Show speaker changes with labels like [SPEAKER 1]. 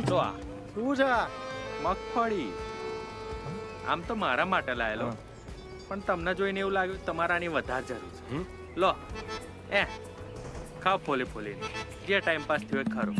[SPEAKER 1] તો આ
[SPEAKER 2] શું છે
[SPEAKER 1] મગફળી આમ તો મારા માટે લાયેલો, પણ તમને જોઈને એવું લાગ્યું તમારાની વધારે જરૂર છે. લો ખાઓ ફોલી ફોલીને, જે ટાઈમ પાસ થયો એ ખરો.